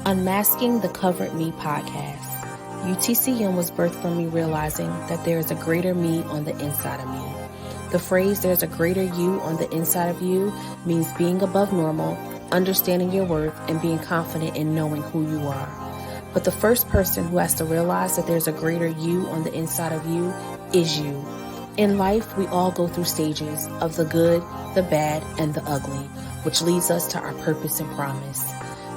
Unmasking the Covered Me podcast. UTCM was birthed from me realizing that there is a greater me on the inside of me. The phrase "there's a greater you on the inside of you" means being above normal, understanding your worth, and being confident in knowing who you are. But the first person who has to realize that there's a greater you on the inside of you is you. In life, we all go through stages of the good, the bad, and the ugly, which leads us to our purpose and promise.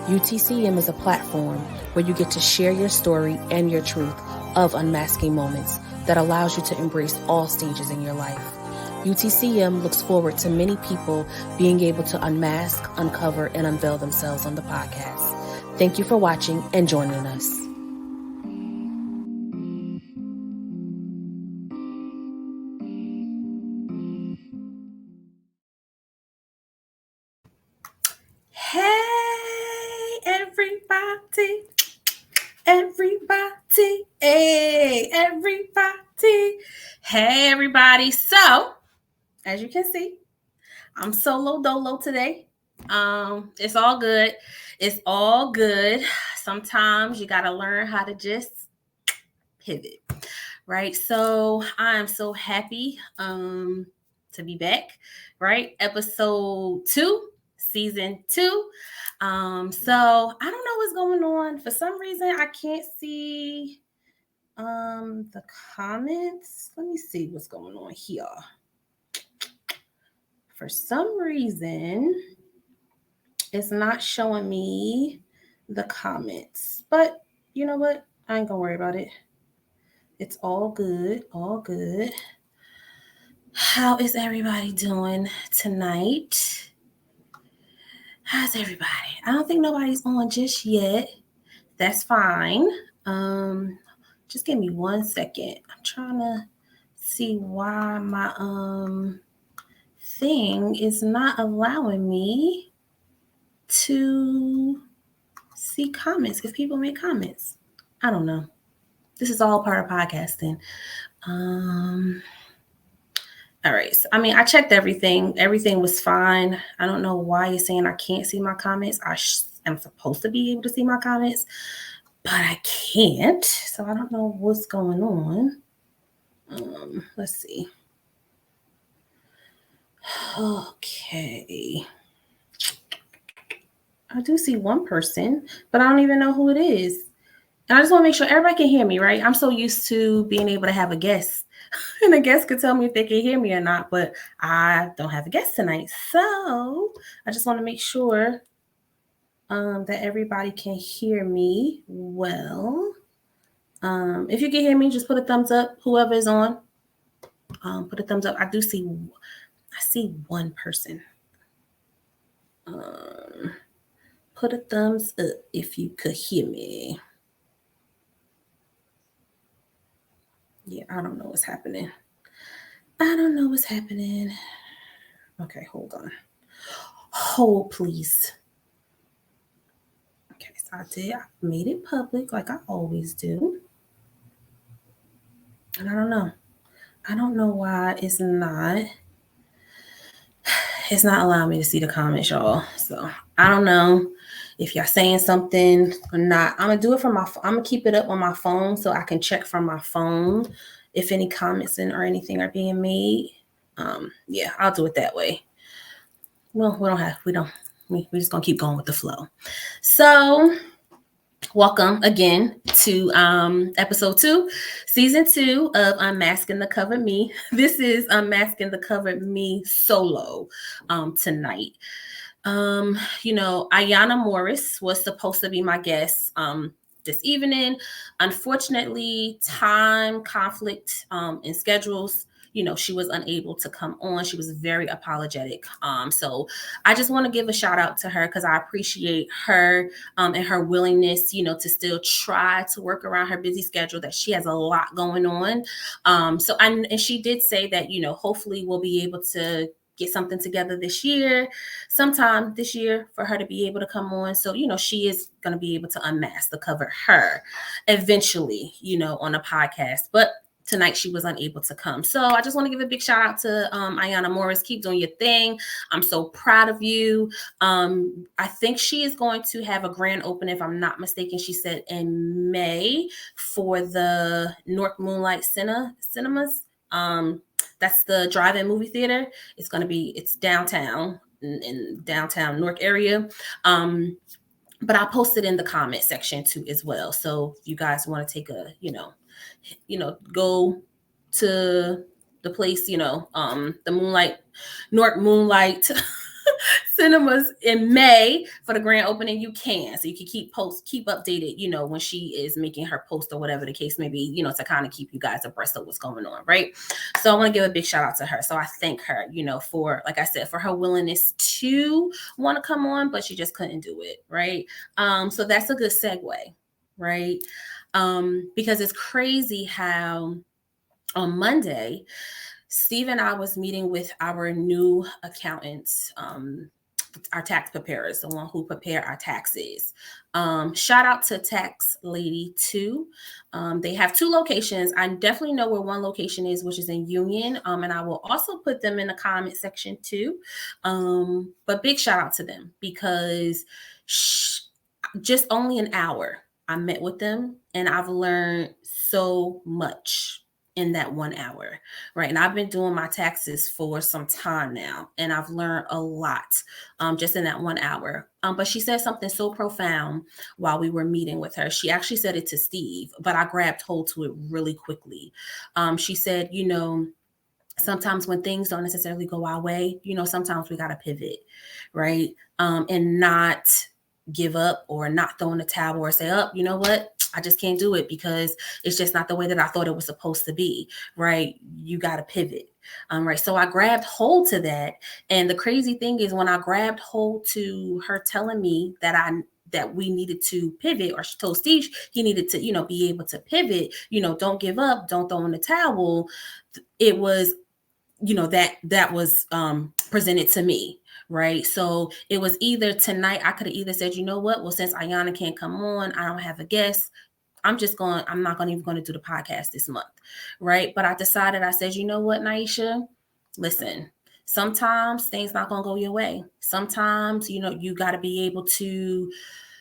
UTCM is a platform where you get to share your story and your truth of unmasking moments that allows you to embrace all stages in your life. UTCM looks forward to many people being able to unmask, uncover, and unveil themselves on the podcast. Thank you for watching and joining us. Hey, everybody. Hey, everybody. So, as you can see, I'm solo dolo today. It's all good. Sometimes you got to learn how to just pivot, right? So, I am so happy to be back, right? Episode 2, season 2. So I don't know what's going on. For some reason, I can't see the comments. Let me see what's going on here. For some reason, it's not showing me the comments. But you know what? I ain't gonna worry about it. It's all good. How is everybody doing tonight? How's everybody? I don't think nobody's on just yet. That's fine. Just give me 1 second. I'm trying to see why my thing is not allowing me to see comments if people make comments. I don't know. This is all part of podcasting. All right. So, I checked everything. Everything was fine. I don't know why you're saying I can't see my comments. I'm supposed to be able to see my comments, but I can't. So I don't know what's going on. Let's see. Okay. I do see one person, but I don't even know who it is. And I just want to make sure everybody can hear me, right? I'm so used to being able to have a guest. And a guest could tell me if they can hear me or not, but I don't have a guest tonight. So I just want to make sure that everybody can hear me well. If you can hear me, just put a thumbs up. Whoever is on, put a thumbs up. I see one person. Put a thumbs up if you could hear me. Yeah, I don't know what's happening. Okay, hold on. Hold, please. Okay, so I made it public like I always do. And I don't know why it's not allowing me to see the comments, y'all. So I don't know if y'all saying something or not. I'm gonna keep it up on my phone so I can check from my phone if any comments or anything are being made. Yeah, I'll do it that way. Well, we're just gonna keep going with the flow. So welcome again to episode 2, season 2 of Unmasking the Covered Me. This is Unmasking the Covered Me solo tonight. Ayanna Morris was supposed to be my guest this evening. Unfortunately, time conflict in schedules, she was unable to come on. She was very apologetic. So I just want to give a shout out to her because I appreciate her and her willingness, to still try to work around her busy schedule, that she has a lot going on. And she did say that, hopefully we'll be able to get something together sometime this year for her to be able to come on. So, she is going to be able to unmask the cover her eventually, on a podcast. But tonight she was unable to come. So I just want to give a big shout out to Ayana Morris. Keep doing your thing. I'm so proud of you. I think she is going to have a grand opening, if I'm not mistaken. She said in May for the North Moonlight Cinemas. That's the drive-in movie theater. It's downtown in downtown Newark area. But I posted in the comment section too as well. So if you guys want to take a, go to the place, the Newark Moonlight Cinemas in May for the grand opening, you can. So you can keep updated, when she is making her post or whatever the case may be, to kind of keep you guys abreast of what's going on, right? So I want to give a big shout out to her. So I thank her, for, like I said, for her willingness to want to come on, but she just couldn't do it, right? So that's a good segue, right? Because it's crazy how on Monday, Steve and I was meeting with our new accountants, our tax preparers, the one who prepare our taxes. Shout out to Tax Lady 2. They have 2 locations. I definitely know where one location is, which is in Union. And I will also put them in the comment section too. But big shout out to them because just only an hour I met with them and I've learned so much in that 1 hour, right? And I've been doing my taxes for some time now, and I've learned a lot just in that 1 hour. But she said something so profound while we were meeting with her. She actually said it to Steve, but I grabbed hold to it really quickly. She said, sometimes when things don't necessarily go our way, sometimes we got to pivot, right? And not give up or not throw in the towel or say, you know what? I just can't do it because it's just not the way that I thought it was supposed to be, right? You got to pivot. Right. So I grabbed hold to that. And the crazy thing is when I grabbed hold to her telling me that we needed to pivot, or she told Steve he needed to, be able to pivot, don't give up, don't throw in the towel. It was, that was presented to me. Right. So it was either tonight, I could have either said, you know what? Well, since Ayana can't come on, I don't have a guest. I'm not even going to do the podcast this month. Right. But I decided, I said, you know what, Naisha, listen, sometimes things not going to go your way. Sometimes, you got to be able to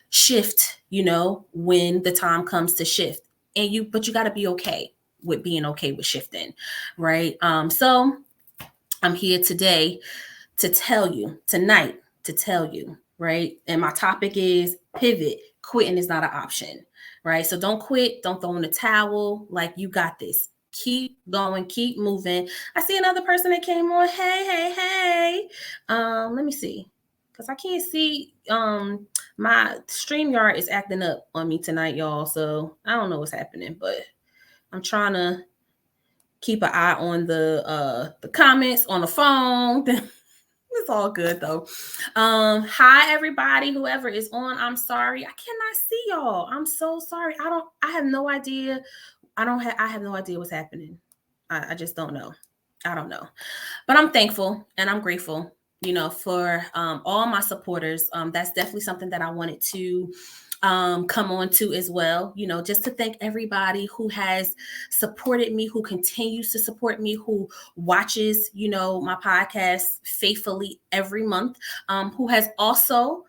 shift, when the time comes to shift but you got to be okay with being okay with shifting. Right. So I'm here today tonight to tell you, right? And my topic is pivot. Quitting is not an option, right? So don't quit. Don't throw in the towel. Like, you got this. Keep going. Keep moving. I see another person that came on. Hey. Let me see. Because I can't see. My StreamYard is acting up on me tonight, y'all. So I don't know what's happening, but I'm trying to keep an eye on the comments on the phone. It's all good though. Hi everybody, whoever is on. I'm sorry, I cannot see y'all. I'm so sorry. I have no idea. I have no idea what's happening. I just don't know. I don't know. But I'm thankful and I'm grateful, for all my supporters. That's definitely something that I wanted to come on to as well, just to thank everybody who has supported me, who continues to support me, who watches, my podcast faithfully every month, who has also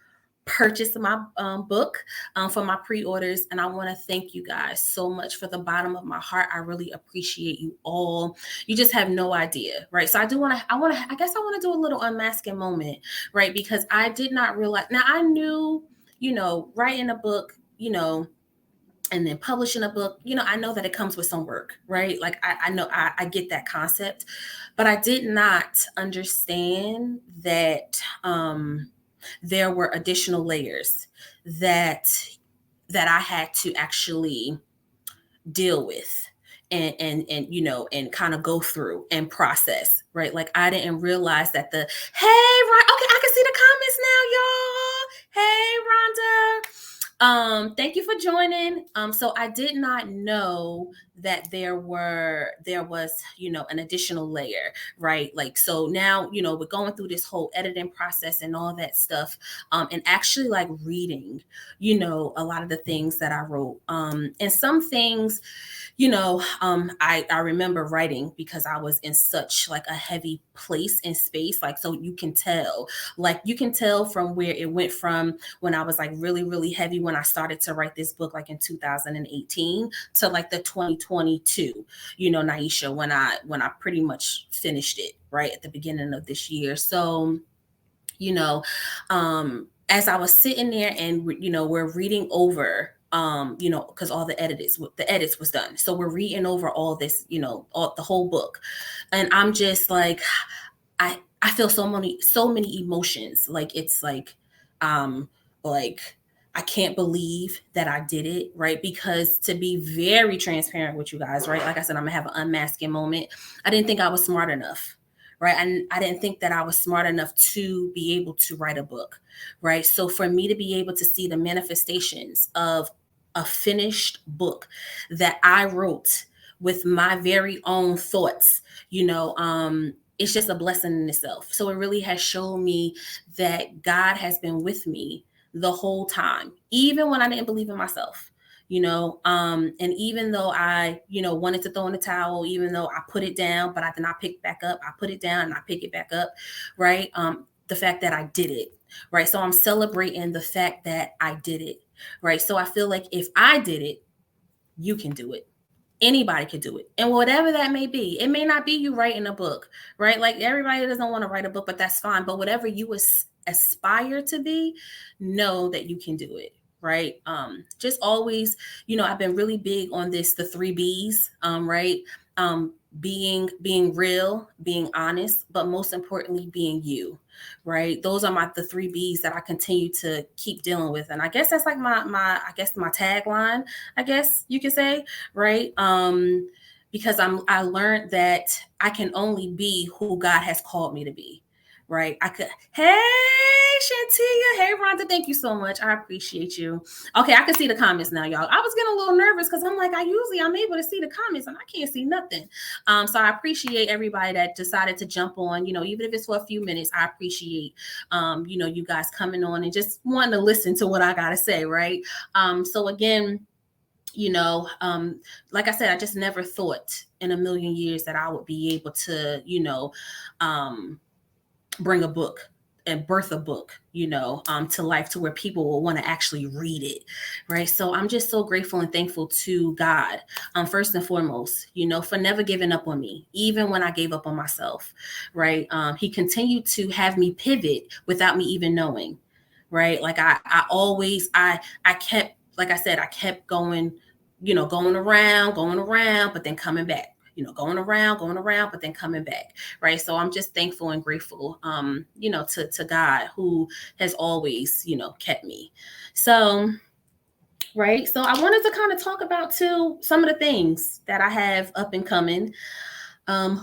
purchased my book for my pre-orders. And I want to thank you guys so much from the bottom of my heart. I really appreciate you all. You just have no idea, right? So I guess I want to do a little unmasking moment, right? Because I did not realize, now I knew, writing a book, and then publishing a book, I know that it comes with some work, right? Like I know I get that concept, but I did not understand that there were additional layers that I had to actually deal with and kind of go through and process, right? Like I didn't realize that okay, I can see the comments now, y'all. Hey, Rhonda. Thank you for joining. So I did not know that there was, an additional layer, right? Like, so now, we're going through this whole editing process and all that stuff. And actually like reading, a lot of the things that I wrote. And some things, I remember writing because I was in such like a heavy place and space. Like, so you can tell from where it went from when I was like really, really heavy when I started to write this book, like in 2018 to like the 2022, Naisha, when I pretty much finished it right at the beginning of this year. So, as I was sitting there and, we're reading over, because all the edits was done. So we're reading over all this, the whole book. And I'm just like, I feel so many emotions. Like, it's like I can't believe that I did it, right? Because to be very transparent with you guys, right? Like I said, I'm gonna have an unmasking moment. I didn't think I was smart enough, right? And I didn't think that I was smart enough to be able to write a book, right? So for me to be able to see the manifestations of a finished book that I wrote with my very own thoughts, it's just a blessing in itself. So it really has shown me that God has been with me the whole time, even when I didn't believe in myself. And even though I, wanted to throw in the towel, even though I put it down, but I did not pick back up. I put it down and I pick it back up, right? The fact that I did it, right? So I'm celebrating the fact that I did it, right? So I feel like if I did it, you can do it. Anybody could do it. And whatever that may be, it may not be you writing a book, right? Like, everybody doesn't want to write a book, but that's fine. But whatever you aspire to be, know that you can do it. Right. Just always, I've been really big on the 3 B's, right? Being real, being honest, but most importantly, being you, right? Those are the 3 B's that I continue to keep dealing with. And I guess that's like my tagline, I guess you could say, right? Because I learned that I can only be who God has called me to be, right? Hey, Shantia. Hey, Rhonda. Thank you so much. I appreciate you. Okay, I can see the comments now, y'all. I was getting a little nervous because I'm like, I'm able to see the comments and I can't see nothing. So I appreciate everybody that decided to jump on, even if it's for a few minutes. I appreciate, you guys coming on and just wanting to listen to what I got to say, right? So again, like I said, I just never thought in a million years that I would be able to, bring a book and birth a book, to life, to where people will want to actually read it, right? So I'm just so grateful and thankful to God, first and foremost, for never giving up on me, even when I gave up on myself, right? He continued to have me pivot without me even knowing, right? Like I kept, like I said, I kept going, going around, but then coming back, going around, but then coming back. Right. So I'm just thankful and grateful, to God, who has always, kept me. So, right. So I wanted to kind of talk about too, some of the things that I have up and coming. I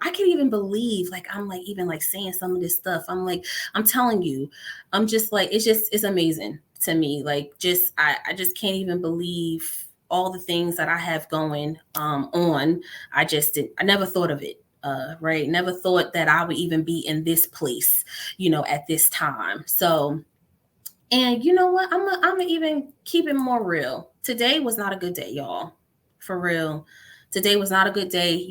can't even believe, like, I'm like, even like saying some of this stuff. I'm telling you, I'm just like, it's amazing to me. Like, I just can't even believe all the things that I have going on. I never thought of it. Right. Never thought that I would even be in this place, at this time. So, and you know what? I'm even keep it more real. Today was not a good day, y'all. For real. Today was not a good day.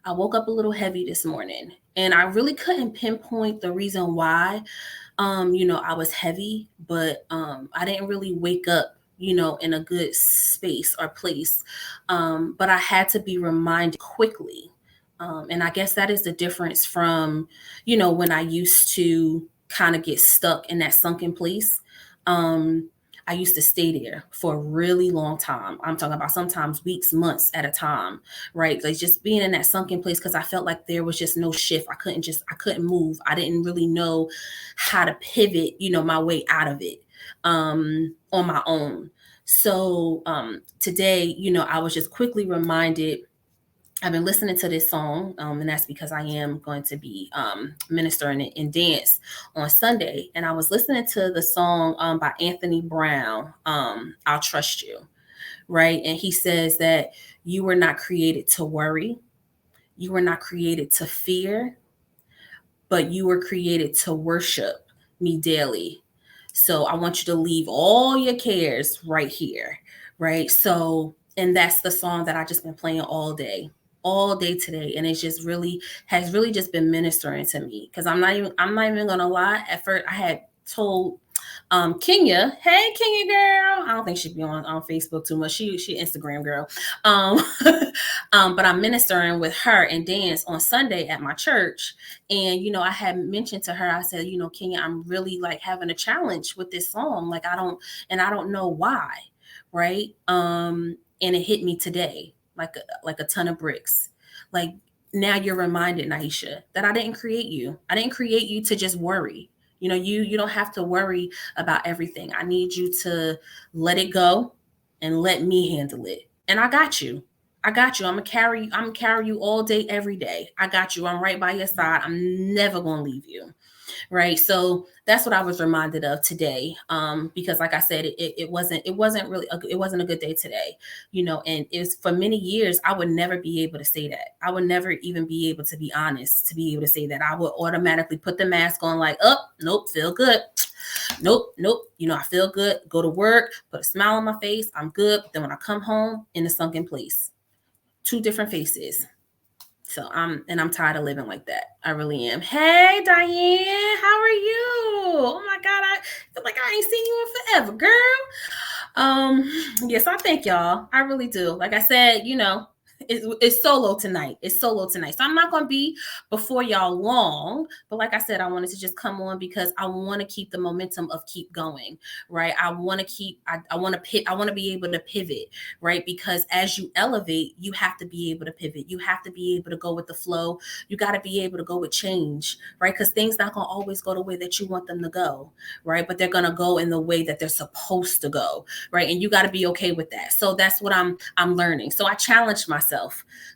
I woke up a little heavy this morning and I really couldn't pinpoint the reason why. I was heavy, but I didn't really wake up, in a good space or place. But I had to be reminded quickly. And I guess that is the difference from, when I used to kind of get stuck in that sunken place. I used to stay there for a really long time. I'm talking about sometimes weeks, months at a time, right? Like, just being in that sunken place because I felt like there was just no shift. I couldn't move. I didn't really know how to pivot, my way out of it on my own. So today, I was just quickly reminded I've been listening to this song, and that's because I am going to be ministering in dance on Sunday. And I was listening to the song by Anthony Brown, I'll Trust You, right? And he says that you were not created to worry, you were not created to fear, but you were created to worship me daily. So I want you to leave all your cares right here, right? So, and that's the song that I just been playing all day today, and it's just really has really just been ministering to me because I'm not even gonna lie. At first, I had told Kenya, hey Kenya girl. I don't think she'd be on Facebook too much. She Instagram girl. Um, but I'm ministering with her and dance on Sunday at my church. And I had mentioned to her, I said, Kenya, I'm really like having a challenge with this song. Like I don't know why, right? And it hit me today, like a ton of bricks. Like now you're reminded, Naisha, that I didn't create you. I didn't create you to just worry. You don't have to worry about everything. I need you to let it go and let me handle it. And I got you. I got you. I'm gonna carry you all day, every day. I got you. I'm right by your side. I'm never gonna leave you. Right. So that's what I was reminded of today. Because like I said, it wasn't really it wasn't a good day today, and it's for many years I would never be able to say that. I would never even be able to be honest to be able to say that. I would automatically put the mask on like, oh, nope, feel good. Nope. I feel good, go to work, put a smile on my face, I'm good. But then when I come home, in the sunken place, two different faces. So I'm tired of living like that. I really am. Hey Diane, how are you? Oh my God, I feel like I ain't seen you in forever, girl. Yes, I thank y'all. I really do. Like I said, it's solo tonight. It's solo tonight. So I'm not gonna be before y'all long. But like I said, I wanted to just come on because I want to keep the momentum of keep going, right? I want to keep. I want to be able to pivot, right? Because as you elevate, you have to be able to pivot. You have to be able to go with the flow. You got to be able to go with change, right? Because things not gonna always go the way that you want them to go, right? But they're gonna go in the way that they're supposed to go, right? And you got to be okay with that. So that's what I'm learning. So I challenged myself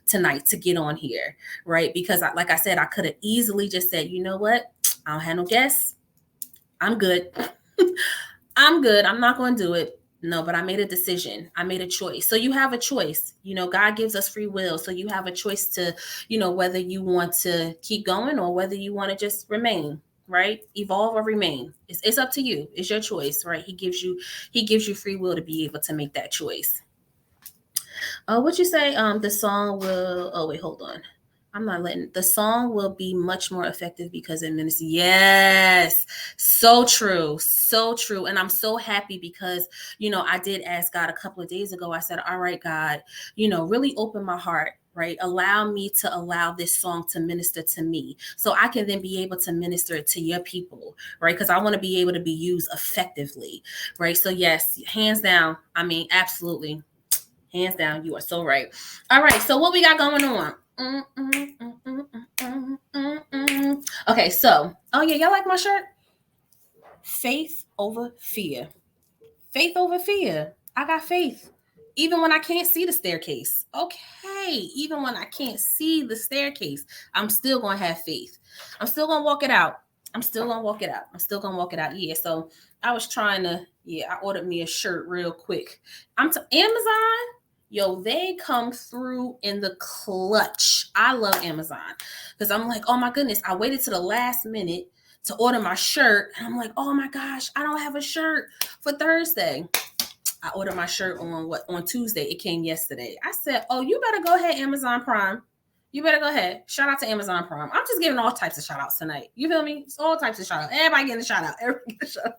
tonight to get on here, right? Because like I said, I could have easily just said, you know what? I don't have no guests. I'm good. I'm good. I'm not going to do it. No, but I made a decision. I made a choice. So you have a choice. God gives us free will. So you have a choice to, whether you want to keep going or whether you want to just remain, right? Evolve or remain. It's up to you. It's your choice, right? He gives you free will to be able to make that choice. What you say? The song will. Oh wait, hold on. I'm not letting the song will be much more effective because it ministers. Yes, so true, so true. And I'm so happy because I did ask God a couple of days ago. I said, "All right, God, really open my heart." Right, allow me to allow this song to minister to me so I can then be able to minister it to your people, right? Because I want to be able to be used effectively, right? So yes, hands down, I mean, absolutely, hands down, you are so right. All right, so what we got going on? Okay, so, oh yeah, y'all like my shirt? Faith over fear. Faith over fear. I got faith. Even when I can't see the staircase. Okay, even when I can't see the staircase, I'm still going to have faith. I'm still going to walk it out. I'm still going to walk it out. I'm still going to walk it out. Yeah, so I was trying to, I ordered me a shirt real quick. Amazon. Yo, they come through in the clutch. I love Amazon because I'm like, oh my goodness, I waited to the last minute to order my shirt. And I'm like, oh my gosh, I don't have a shirt for Thursday. I ordered my shirt on Tuesday. It came yesterday. I said, oh, you better go ahead, Amazon Prime. You better go ahead. Shout out to Amazon Prime. I'm just giving all types of shout outs tonight. You feel me? It's all types of shout outs. Everybody getting a shout out. Everybody getting a shout out.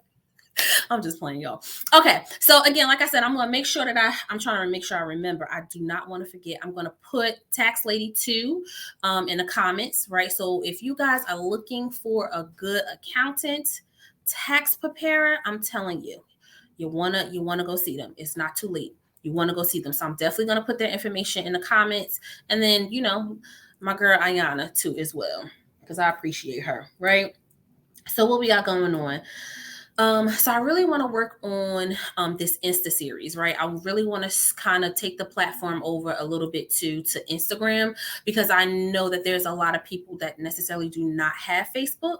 I'm just playing, y'all. Okay, so again, like I said, I'm going to make sure that I'm trying to make sure I remember. I do not want to forget. I'm going to put Tax Lady 2 in the comments, right? So if you guys are looking for a good accountant, tax preparer, I'm telling you, you wanna go see them. It's not too late. You want to go see them. So I'm definitely going to put their information in the comments. And then, my girl Ayana too as well, because I appreciate her, right? So what we got going on? So I really want to work on this Insta series, right? I really want to kind of take the platform over a little bit to Instagram, because I know that there's a lot of people that necessarily do not have Facebook.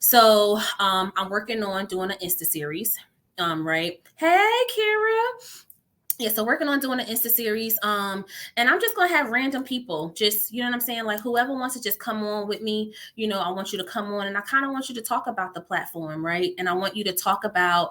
So I'm working on doing an Insta series. Right. Hey, Kira. Yeah, so working on doing an Insta series. And I'm just gonna have random people, just, you know what I'm saying, like whoever wants to just come on with me. I want you to come on, and I kind of want you to talk about the platform, right? And I want you to talk about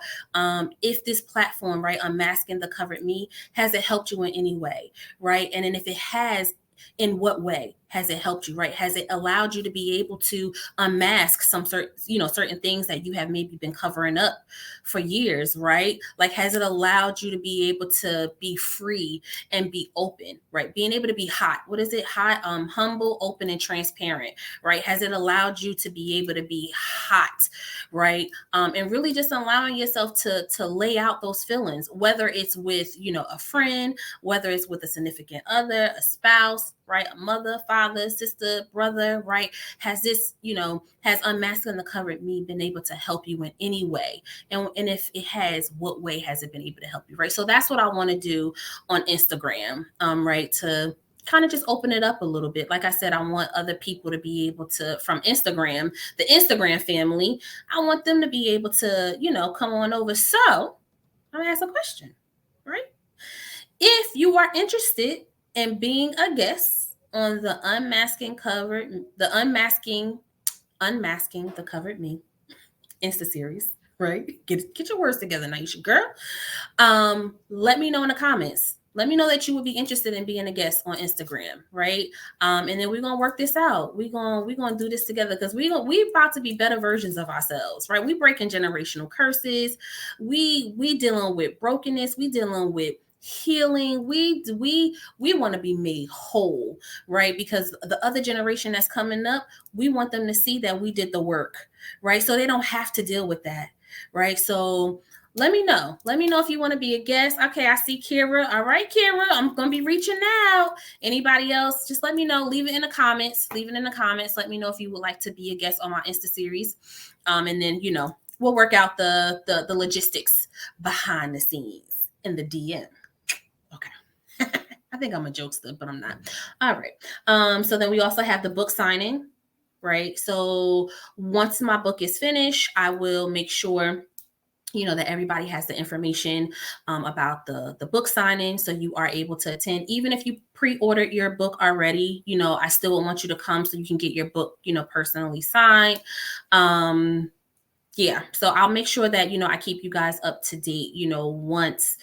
if this platform, right, Unmasking the Covered Me, has it helped you in any way, right? And then if it has, in what way has it helped you, right? Has it allowed you to be able to unmask some certain things that you have maybe been covering up for years, right? Like, has it allowed you to be able to be free and be open, right? Being able to be hot. What is it? Hot, humble, open, and transparent, right? Has it allowed you to be able to be hot, right? And really just allowing yourself to lay out those feelings, whether it's with, a friend, whether it's with a significant other, a spouse, right? A mother, father, sister, brother, right? Has this, has Unmasking the Covered Me been able to help you in any way? And if it has, what way has it been able to help you, right? So that's what I want to do on Instagram, right? To kind of just open it up a little bit. Like I said, I want other people to be able to, from Instagram, the Instagram family, I want them to be able to, come on over. So I'm gonna ask a question, right? If you are interested in being a guest on the Unmasking the Covered Me Insta series, right? Get your words together, Naisha girl. Let me know in the comments. Let me know that you would be interested in being a guest on Instagram, right? And then we're gonna work this out. We're gonna do this together, because we about to be better versions of ourselves, right? We breaking generational curses. We dealing with brokenness. We dealing with healing. We want to be made whole, right? Because the other generation that's coming up, we want them to see that we did the work, right? So they don't have to deal with that, right? So let me know. Let me know if you want to be a guest. Okay, I see Kira. All right, Kira, I'm going to be reaching out. Anybody else, just let me know. Leave it in the comments. Leave it in the comments. Let me know if you would like to be a guest on my Insta series. And then, we'll work out the logistics behind the scenes in the DM. Okay. I think I'm a jokester, but I'm not. All right. So then we also have the book signing, right? So once my book is finished, I will make sure that everybody has the information about the book signing, so you are able to attend. Even if you pre-ordered your book already, I still want you to come so you can get your book, personally signed. Yeah, so I'll make sure that I keep you guys up to date, once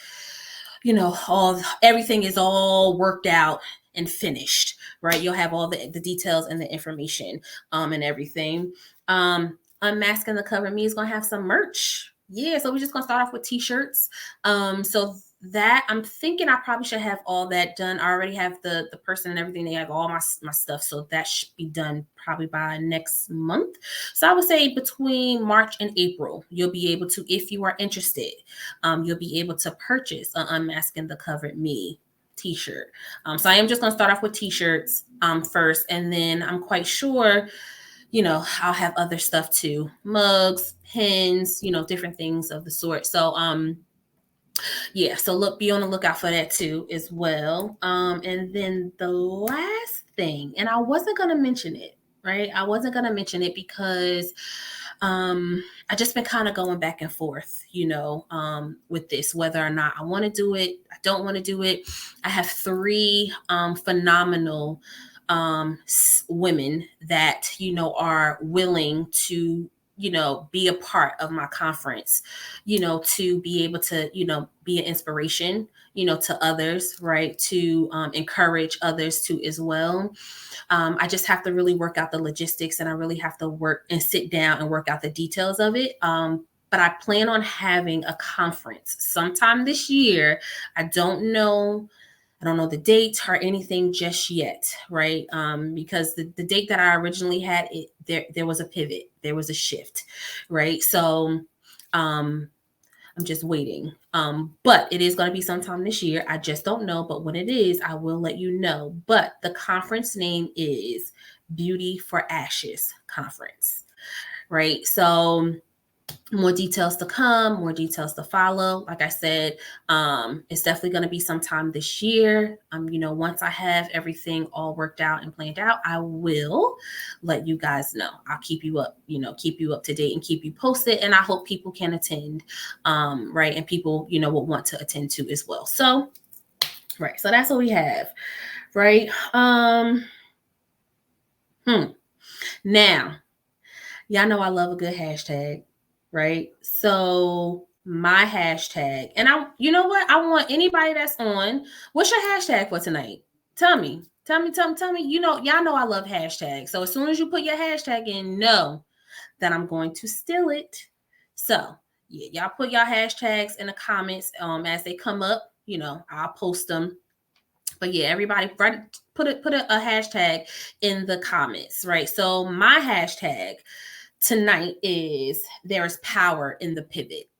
all everything is all worked out and finished, right? You'll have all the details and the information and everything. Unmasking the Cover Me is gonna have some merch. Yeah, so we're just gonna start off with t-shirts. So that, I'm thinking I probably should have all that done. I already have the person and everything. They have all my stuff, so that should be done probably by next month. So I would say between March and April, you'll be able to, if you are interested, you'll be able to purchase an Unmasking the Covered Me t-shirt. So I am just going to start off with t-shirts first, and then I'm quite sure, I'll have other stuff too, mugs, pins, different things of the sort. So yeah, so be on the lookout for that too as well. And then the last thing, and I wasn't going to mention it, right? I wasn't going to mention it because I just been kind of going back and forth, with this, whether or not I want to do it, I don't want to do it. I have three phenomenal women that, are willing to, be a part of my conference, to be able to, be an inspiration, to others, right? To encourage others to as well. I just have to really work out the logistics, and I really have to work and sit down and work out the details of it. But I plan on having a conference sometime this year. I don't know the date or anything just yet, right? Because the date that I originally had, there was a pivot, there was a shift, right? So I'm just waiting. But it is going to be sometime this year. I just don't know. But when it is, I will let you know. But the conference name is Beauty for Ashes Conference, right? So more details to come, more details to follow. Like I said, it's definitely going to be sometime this year. Once I have everything all worked out and planned out, I will let you guys know. I'll keep you up, keep you up to date and keep you posted. And I hope people can attend, right? And people, will want to attend to as well. So, right. So that's what we have, right? Now, y'all know I love a good hashtag, right? So my hashtag, and you know what? I want anybody that's on. What's your hashtag for tonight? Tell me. Y'all know I love hashtags. So as soon as you put your hashtag in, know that I'm going to steal it. So yeah, y'all put y'all hashtags in the comments as they come up. I'll post them. But yeah, everybody put a hashtag in the comments, right? So my hashtag tonight is there is power in the pivot,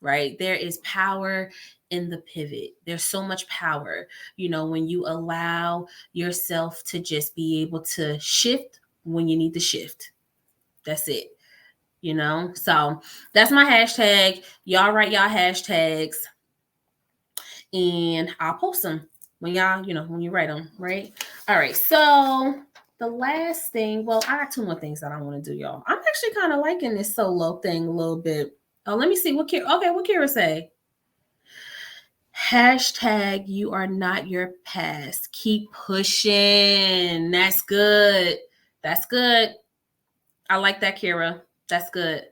right? There is power in the pivot. There's so much power, when you allow yourself to just be able to shift when you need to shift. That's it, So that's my hashtag. Y'all write y'all hashtags and I'll post them when y'all, when you write them, right? All right. So the last thing, well, I got two more things that I want to do, y'all. I'm actually kind of liking this solo thing a little bit. Oh, let me see what Kira say. Hashtag you are not your past. Keep pushing. That's good. That's good. I like that, Kira. That's good.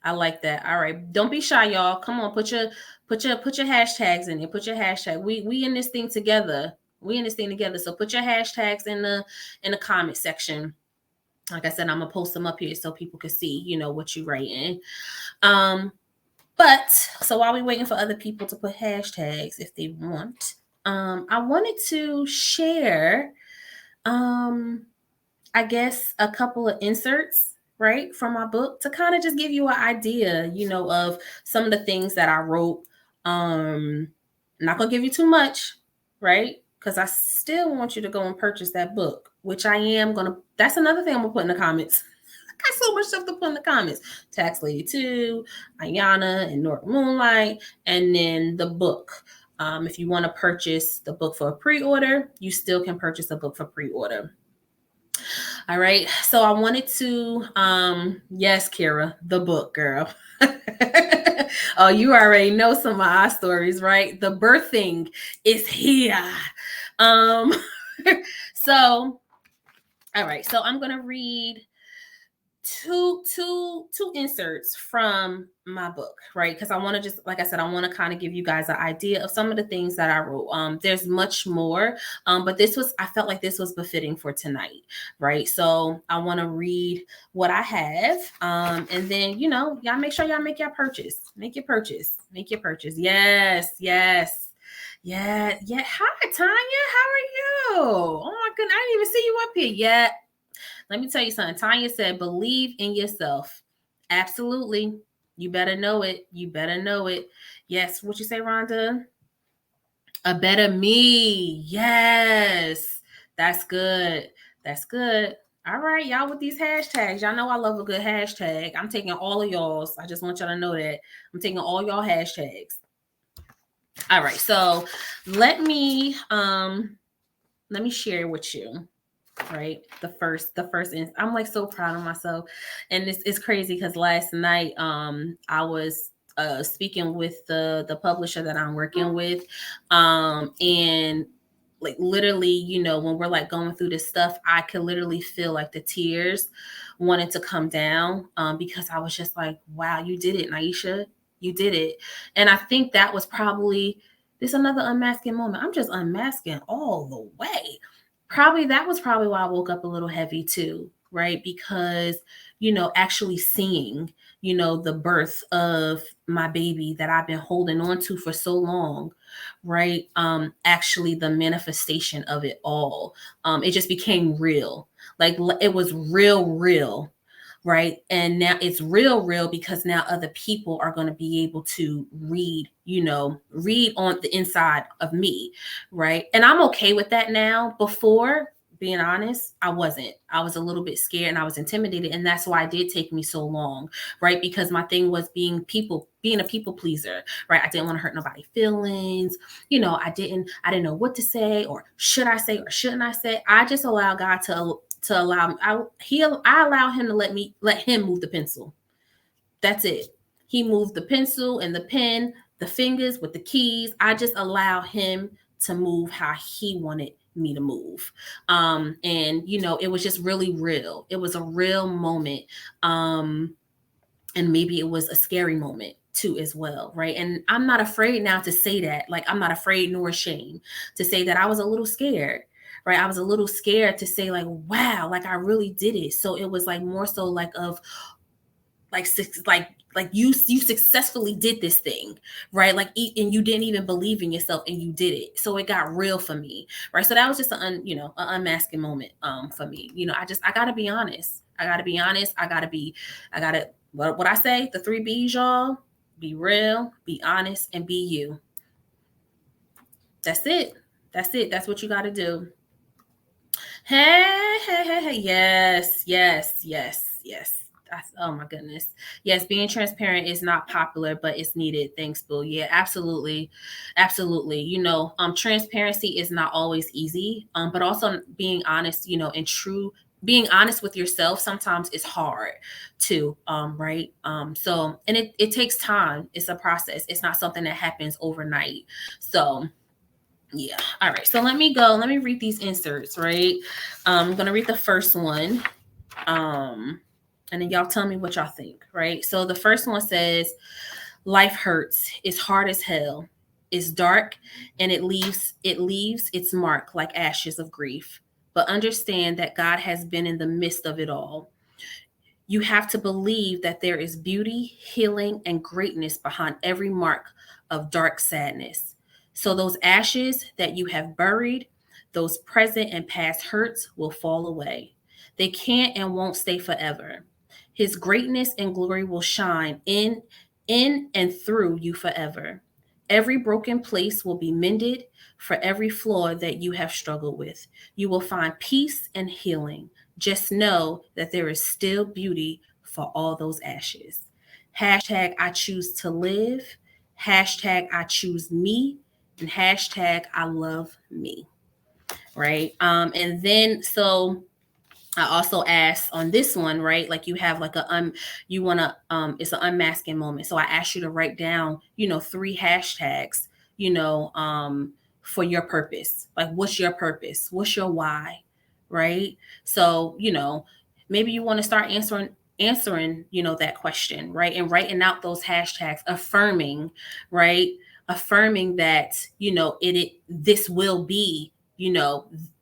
I like that. All right. Don't be shy, y'all. Come on, put your hashtags in there. Put your hashtag. We in this thing together. So put your hashtags in the comment section. Like I said, I'm gonna post them up here so people can see, what you writing. But so while we're waiting for other people to put hashtags if they want, I wanted to share I guess a couple of inserts, right, from my book to kind of just give you an idea, of some of the things that I wrote. I'm not gonna give you too much, right? Because I still want you to go and purchase that book, which I am gonna. That's another thing I'm gonna put in the comments. I got so much stuff to put in the comments. Tax Lady 2, Ayana, and North Moonlight, and then the book. If you want to purchase the book for a pre-order, you still can purchase a book for pre-order. All right. So I wanted to, yes, Kira, the book, girl. Oh, you already know some of our stories, right? The birthing is here. So, all right. So I'm going to read two inserts from my book, right? Because I want to just, like I said, I want to kind of give you guys an idea of some of the things that I wrote. There's much more, but I felt like this was befitting for tonight, right? So I want to read what I have, and then y'all make sure y'all make your purchase. Make your purchase. Yes. Yeah. Hi, Tanya. How are you? Oh my goodness, I didn't even see you up here yet. Let me tell you something. Tanya said, believe in yourself. Absolutely. You better know it. Yes. What you say, Rhonda? A better me. Yes. That's good. All right, y'all, with these hashtags. Y'all know I love a good hashtag. I'm taking all of y'all's. I just want y'all to know that. I'm taking all y'all hashtags. All right. So let me share with you. Right, the first I'm like so proud of myself, and it's crazy because last night I was speaking with the publisher that I'm working with, and like literally, when we're like going through this stuff, I could literally feel like the tears wanted to come down, because I was just like, wow, you did it, Naisha, you did it. And I think that was probably this another unmasking moment. I'm just unmasking all the way. That was probably why I woke up a little heavy too, right? Because, actually seeing, the birth of my baby that I've been holding on to for so long, right? Actually the manifestation of it all, it just became real. Like it was real, right? And now it's real because now other people are going to be able to read on the inside of me, right? And I'm okay with that now. Before, being honest, I wasn't. I was a little bit scared and I was intimidated. And that's why it did take me so long, right? Because my thing was being a people pleaser, right? I didn't want to hurt nobody's feelings. I didn't know what to say, or should I say, or shouldn't I say. I just allow God to allow I allow him to let him move the pencil. That's it. He moved the pencil and the pen, the fingers with the keys. I just allow him to move how he wanted me to move. And it was just really real. It was a real moment. And maybe it was a scary moment too as well, right? And I'm not afraid now to say that. Like, I'm not afraid nor ashamed to say that I was a little scared, right? I was a little scared to say, like, wow, like I really did it. So it was like more so like of like you successfully did this thing, right? Like, and you didn't even believe in yourself, and you did it. So it got real for me, right? So that was just an unmasking moment for me. I gotta be honest. What I say, the 3 B's, y'all: be real, be honest, and be you. That's it. That's what you gotta do. Hey, yes. Oh my goodness. Yes, being transparent is not popular, but it's needed. Thanks, Boo. Yeah, absolutely. Transparency is not always easy. But also being honest, and true, being honest with yourself sometimes is hard too. Right. So, and it takes time. It's a process. It's not something that happens overnight. So yeah. All right. So let me read these inserts, right? I'm going to read the first one. And then y'all tell me what y'all think, right? So the first one says, life hurts. It's hard as hell. It's dark, and it leaves its mark like ashes of grief. But understand that God has been in the midst of it all. You have to believe that there is beauty, healing, and greatness behind every mark of dark sadness. So those ashes that you have buried, those present and past hurts will fall away. They can't and won't stay forever. His greatness and glory will shine in and through you forever. Every broken place will be mended. For every flaw that you have struggled with, you will find peace and healing. Just know that there is still beauty for all those ashes. Hashtag I choose to live. Hashtag I choose me. And hashtag I love me. Right. And then so I also asked on this one, right? Like, you have like you want to it's an unmasking moment. So I asked you to write down, 3 hashtags, for your purpose. Like, what's your purpose? What's your why? Right? So, maybe you want to start answering, that question, right? And writing out those hashtags, affirming, right? Affirming that, this will be,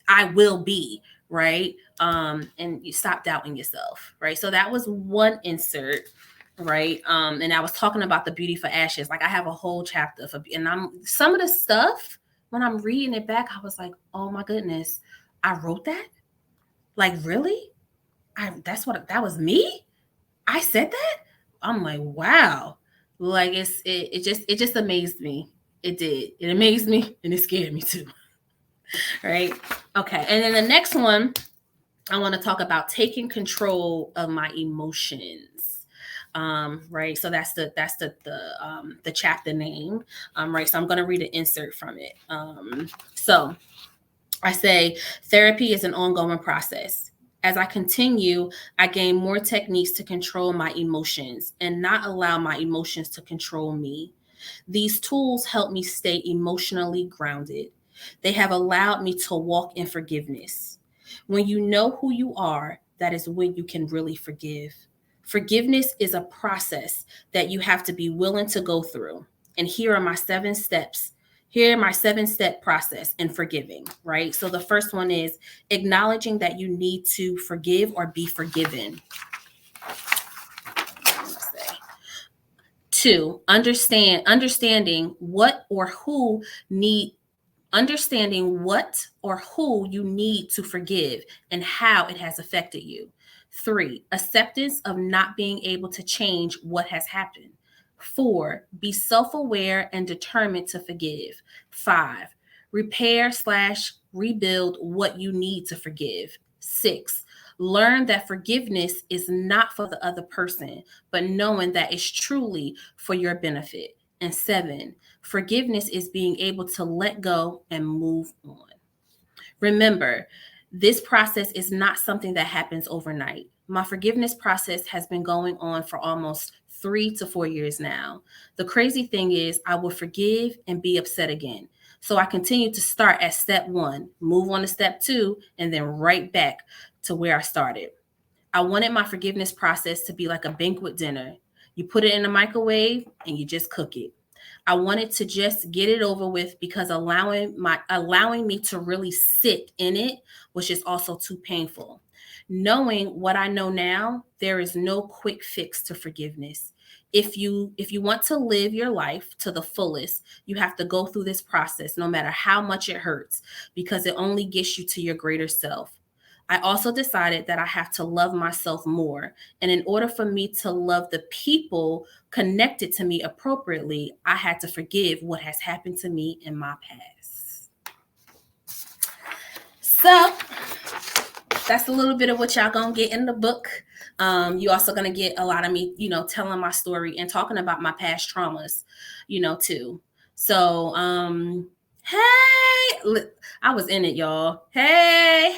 I will be, right? And you stop doubting yourself, right? So that was one insert, right? And I was talking about the beauty for ashes. Like, I have a whole chapter and some of the stuff, when I'm reading it back, I was like, oh my goodness, I wrote that? Like, really? That was me? I said that? I'm like, wow. Like, it just amazed me. It did. It amazed me, and it scared me too. Right? Okay. And then the next one, I want to talk about taking control of my emotions. Right. So that's the chapter name. Right. So I'm going to read an insert from it. So I say, therapy is an ongoing process. As I continue, I gain more techniques to control my emotions and not allow my emotions to control me. These tools help me stay emotionally grounded. They have allowed me to walk in forgiveness. When you know who you are, that is when you can really forgive. Forgiveness is a process that you have to be willing to go through. And here are my 7 steps. Here are my 7-step process in forgiving, right? So the first one is acknowledging that you need to forgive or be forgiven. 2, understanding what or who you need to forgive and how it has affected you. 3, acceptance of not being able to change what has happened. 4, be self-aware and determined to forgive. 5, repair/ rebuild what you need to forgive. 6, learn that forgiveness is not for the other person, but knowing that it's truly for your benefit. And 7, forgiveness is being able to let go and move on. Remember, this process is not something that happens overnight. My forgiveness process has been going on for almost 3 to 4 years now. The crazy thing is, I will forgive and be upset again. So I continue to start at step 1, move on to step 2, and then right back to where I started. I wanted my forgiveness process to be like a banquet dinner. You put it in the microwave and you just cook it. I wanted to just get it over with because allowing me to really sit in it was just also too painful. Knowing what I know now, there is no quick fix to forgiveness. If you want to live your life to the fullest, you have to go through this process no matter how much it hurts, because it only gets you to your greater self. I also decided that I have to love myself more. And in order for me to love the people connected to me appropriately, I had to forgive what has happened to me in my past. So that's a little bit of what y'all gonna get in the book. You also gonna get a lot of me, telling my story and talking about my past traumas, too. So, hey, I was in it, y'all. Hey.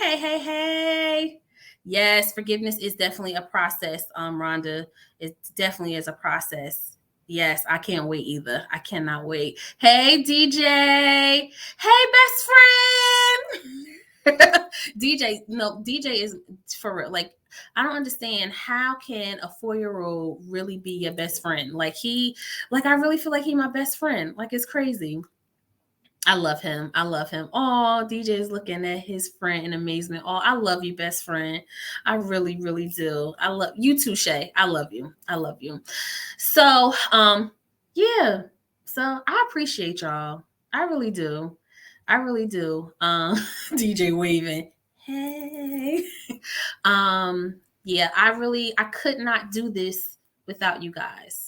Yes, forgiveness is definitely a process, Rhonda. It definitely is a process. Yes, I can't wait either. I cannot wait. Hey, DJ. Hey, best friend. DJ is for real. Like, I don't understand, how can a 4-year-old really be your best friend? Like, I really feel like he's my best friend. Like, it's crazy. I love him. Oh, DJ is looking at his friend in amazement. Oh, I love you, best friend. I really, really do. I love you too, Shay. I love you. So, yeah. So I appreciate y'all. I really do. DJ waving. Hey. Yeah, I could not do this without you guys.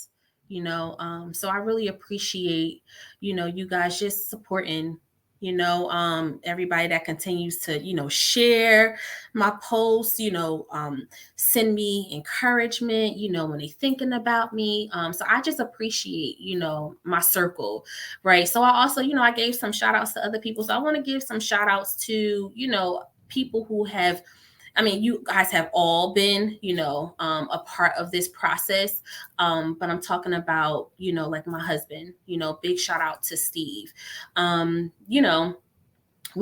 So I really appreciate, you guys just supporting, everybody that continues to, share my posts, send me encouragement, when they thinking about me. So I just appreciate, my circle, right? So I also, I gave some shout outs to other people. So I want to give some shout outs to, people who have, you guys have all been, a part of this process. But I'm talking about, like my husband, big shout out to Steve. We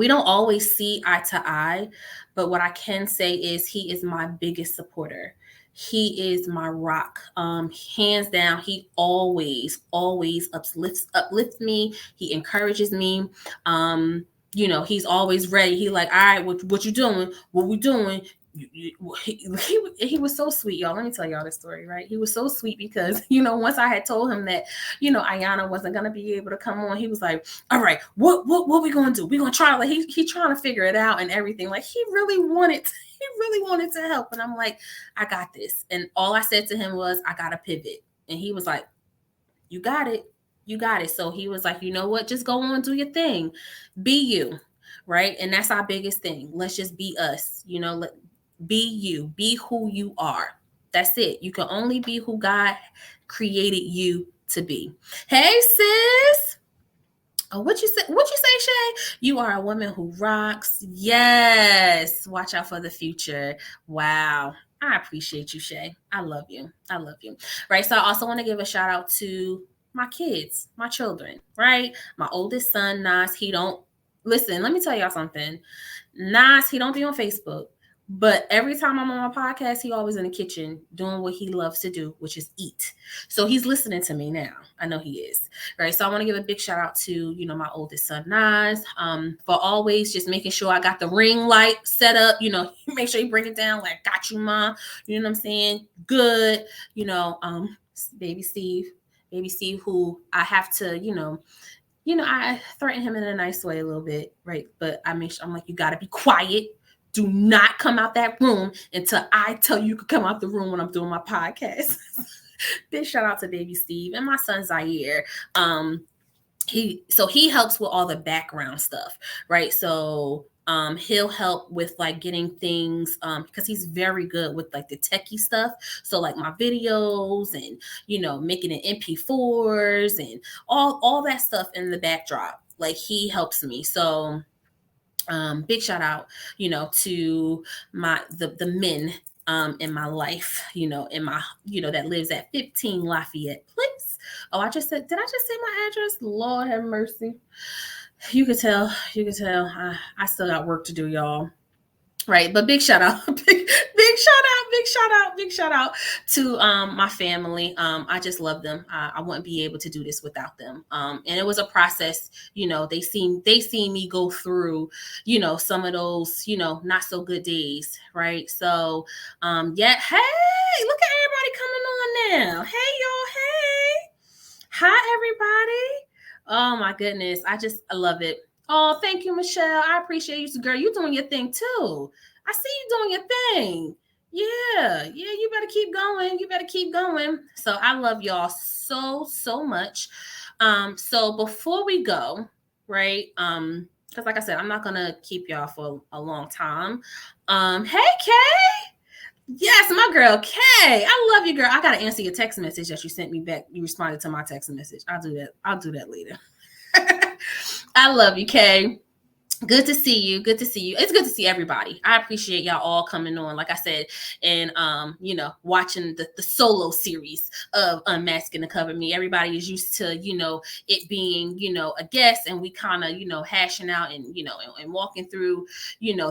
don't always see eye to eye, but what I can say is he is my biggest supporter. He is my rock. Hands down, he always uplifts me. He encourages me. He's always ready. He like, all right, what you doing? What we doing? He was so sweet, y'all. Let me tell y'all this story, right? He was so sweet because, once I had told him that, Ayana wasn't going to be able to come on, he was like, all right, what we going to do? We going to try. Like, he trying to figure it out and everything. Like, he really wanted to help. And I'm like, I got this. And all I said to him was, I got to pivot. And he was like, you got it. So he was like, you know what? Just go on, do your thing. Be you. Right. And that's our biggest thing. Let's just be us. Be you. Be who you are. That's it. You can only be who God created you to be. Hey, sis. Oh, what you say, Shay? You are a woman who rocks. Yes. Watch out for the future. Wow. I appreciate you, Shay. I love you. Right. So I also want to give a shout out to my kids, my children, right? My oldest son, Nas, listen, let me tell y'all something. Nas, he don't be on Facebook. But every time I'm on my podcast, he always in the kitchen doing what he loves to do, which is eat. So he's listening to me now. I know he is. Right. So I want to give a big shout out to, my oldest son, Nas, for always just making sure I got the ring light set up, make sure you bring it down. Like, got you, Mom. You know what I'm saying? Good. Baby Steve, who I have to, I threaten him in a nice way a little bit. Right. But I'm like, you got to be quiet. Do not come out that room until I tell you to come out the room when I'm doing my podcast. Big shout out to baby Steve and my son Zaire. He helps with all the background stuff, right? So He'll help with like getting things because he's very good with like the techie stuff. So like my videos and making it MP4s and all that stuff in the backdrop. Like he helps me. So big shout out, to the men in my life, in my, that lives at 15 Lafayette Place. Oh, did I just say my address? Lord have mercy. You could tell, I still got work to do, y'all. Right, but big shout out, big shout out to my family. I just love them. I wouldn't be able to do this without them. And it was a process. They seen me go through, some of those, not so good days. Right. So, yeah. Hey, look at everybody coming on now. Hey, y'all. Hey, hi, everybody. Oh my goodness, I love it. Oh, thank you, Michelle. I appreciate you, girl. You doing your thing too. I see you doing your thing. Yeah, you better keep going. You better keep going. So I love y'all so much. So before we go, right? Because like I said, I'm not gonna keep y'all for a long time. Hey Kay. Yes, my girl Kay. I love you, girl. I gotta answer your text message that you sent me back. You responded to my text message. I'll do that later. I love you, Kay. Good to see you. Good to see you. It's good to see everybody. I appreciate y'all all coming on, like I said, and watching the solo series of Unmasking the Cover Me. Everybody is used to, it being, a guest, and we kind of, hashing out and, and walking through,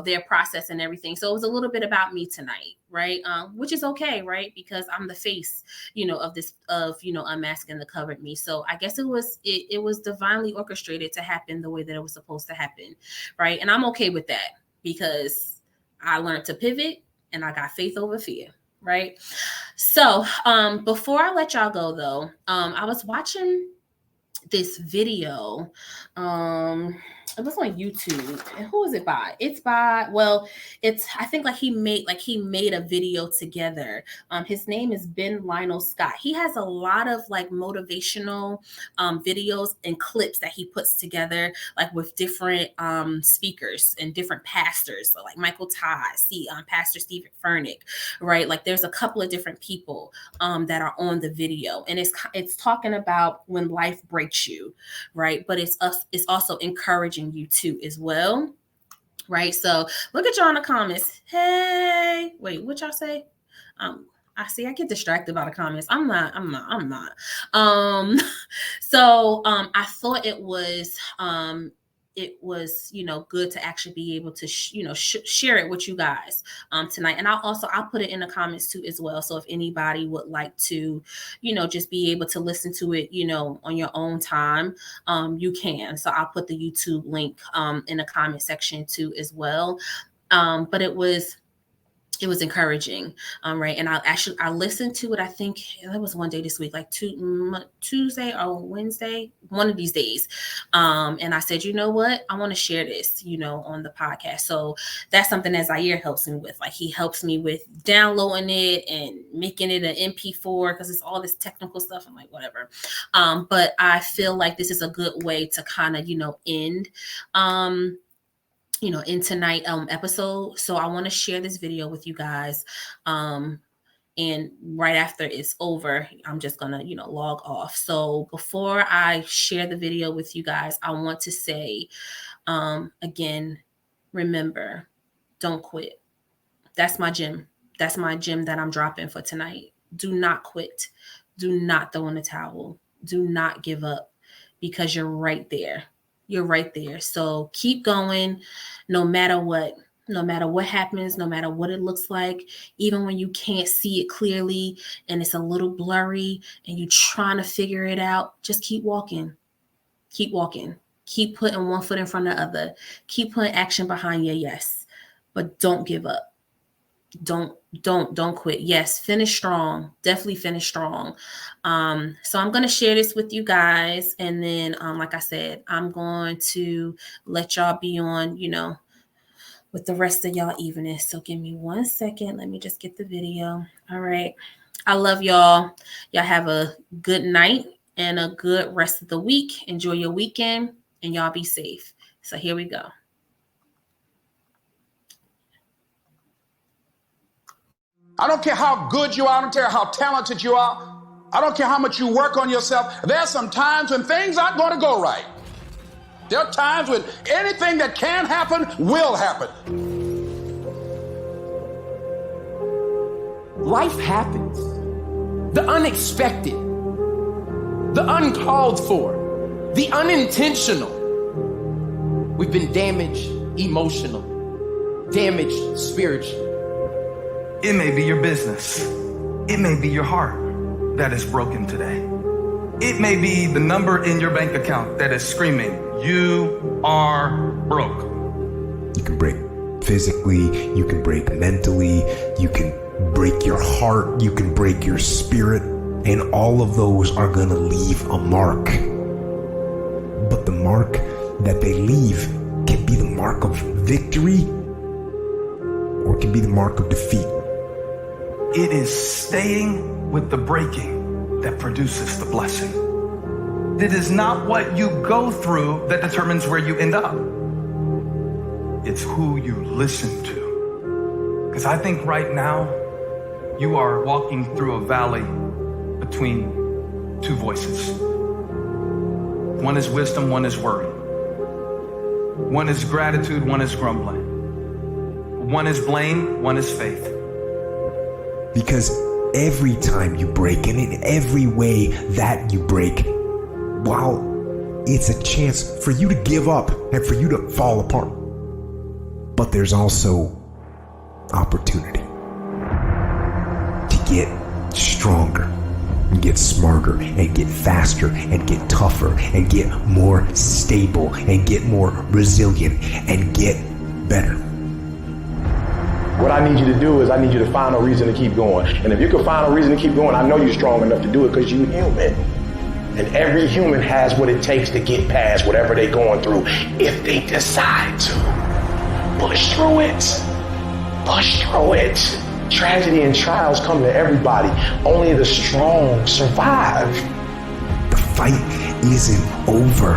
their process and everything. So it was a little bit about me tonight, right? Which is okay, right? Because I'm the face, of Unmasking the Covered Me. So I guess it was divinely orchestrated to happen the way that it was supposed to happen. Right. And I'm okay with that because I learned to pivot and I got faith over fear. Right. So before I let y'all go, though, I was watching this video. It was on YouTube. And who is it by? I think he made a video together. His name is Ben Lionel Scott. He has a lot of like motivational videos and clips that he puts together, like with different speakers and different pastors. So like Michael Todd, Pastor Stephen Furnick, right? Like there's a couple of different people that are on the video, and it's talking about when life breaks you, right? But it's also encouraging you too as well, right? So look at y'all in the comments. Hey, wait, what y'all say? I get distracted by the comments. I'm not. So I thought it was good to actually be able to share it with you guys tonight. And I'll put it in the comments too as well. So if anybody would like to just be able to listen to it on your own time, you can. So I'll put the YouTube link in the comment section too as well. But it was encouraging, right? And I listened to it. I think it was one day this week, like Tuesday or Wednesday, one of these days. And I said, you know what? I want to share this, on the podcast. So that's something that Zaire helps me with. Like he helps me with downloading it and making it an MP4 because it's all this technical stuff. I'm like, whatever. But I feel like this is a good way to kind of, end in tonight episode. So I want to share this video with you guys. And right after it's over, I'm just gonna, log off. So before I share the video with you guys, I want to say, again, remember, don't quit. That's my gym. That's my gym that I'm dropping for tonight. Do not quit. Do not throw in the towel. Do not give up because you're right there. You're right there. So keep going no matter what. No matter what happens, no matter what it looks like, even when you can't see it clearly and it's a little blurry and you're trying to figure it out, just keep walking. Keep walking. Keep putting one foot in front of the other. Keep putting action behind your yes. But don't give up. Don't quit. Yes, finish strong. Definitely finish strong. So I'm going to share this with you guys. And then, like I said, I'm going to let y'all be on, with the rest of y'all evening. So give me 1 second. Let me just get the video. All right. I love y'all. Y'all have a good night and a good rest of the week. Enjoy your weekend and y'all be safe. So here we go. I don't care how good you are. I don't care how talented you are. I don't care how much you work on yourself. There are some times when things aren't going to go right. There are times when anything that can happen will happen. Life happens. The unexpected, the uncalled for, the unintentional. We've been damaged emotionally, damaged spiritually. It may be your business. It may be your heart that is broken today. It may be the number in your bank account that is screaming, you are broke. You can break physically, you can break mentally, you can break your heart, you can break your spirit, and all of those are going to leave a mark. But the mark that they leave can be the mark of victory or it can be the mark of defeat. It is staying with the breaking that produces the blessing. It is not what you go through that determines where you end up. It's who you listen to. Because I think right now, you are walking through a valley between two voices. One is wisdom, one is worry. One is gratitude, one is grumbling. One is blame, one is faith. Because every time you break, and in every way that you break, while it's a chance for you to give up and for you to fall apart, but there's also opportunity to get stronger and get smarter and get faster and get tougher and get more stable and get more resilient and get better. What I need you to do is I need you to find a reason to keep going. And if you can find a reason to keep going, I know you're strong enough to do it because you're human. And every human has what it takes to get past whatever they're going through if they decide to. Push through it. Push through it. Tragedy and trials come to everybody. Only the strong survive. The fight isn't over.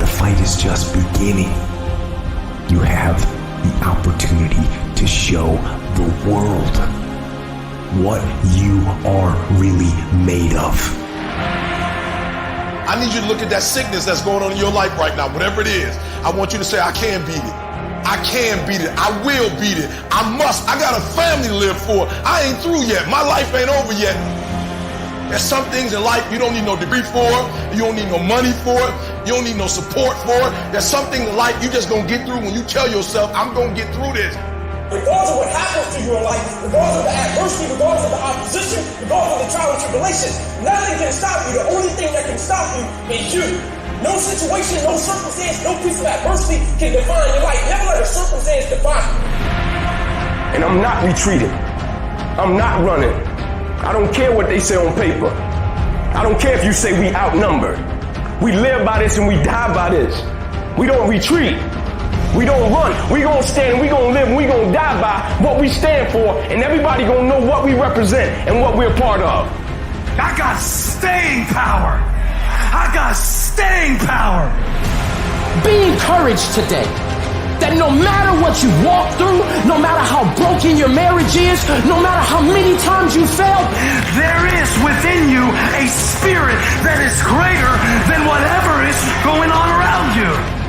The fight is just beginning. You have the opportunity to show the world what you are really made of. I need you to look at that sickness that's going on in your life right now, whatever it is. I want you to say, I can beat it. I can beat it. I will beat it. I must. I got a family to live for. I ain't through yet. My life ain't over yet. There's some things in life you don't need no degree for. You don't need no money for it. You don't need no support for it. There's some things in life you just gonna get through when you tell yourself, I'm gonna get through this. Regardless of what happens to you in life, regardless of the adversity, regardless of the opposition, regardless of the trial and tribulation, nothing can stop you. The only thing that can stop you is you. No situation, no circumstance, no piece of adversity can define your life. Never let a circumstance define you. And I'm not retreating. I'm not running. I don't care what they say on paper. I don't care if you say we outnumbered. We live by this and we die by this. We don't retreat. We don't run. We gonna stand and we gonna live and we gonna die by what we stand for, and everybody gonna know what we represent and what we're part of. I got staying power. I got staying power. Be encouraged today that no matter what you walk through, no matter how broken your marriage is, no matter how many times you failed, there is within you a spirit that is greater than whatever is going on around you.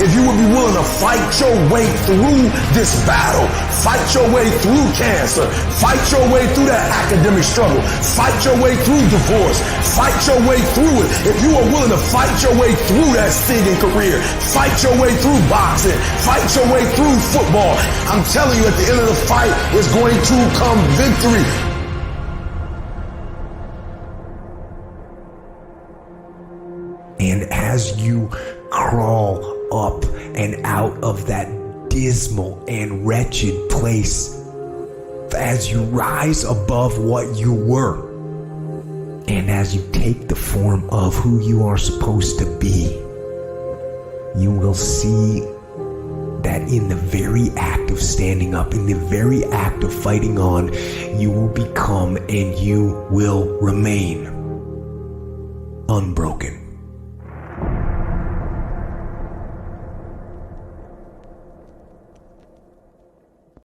If you would be willing to fight your way through this battle, fight your way through cancer, fight your way through that academic struggle, fight your way through divorce, fight your way through it. If you are willing to fight your way through that singing career, fight your way through boxing, fight your way through football, I'm telling you, at the end of the fight is going to come victory. And as you crawl up and out of that dismal and wretched place, as you rise above what you were, and as you take the form of who you are supposed to be, you will see that in the very act of standing up, in the very act of fighting on, you will become and you will remain unbroken.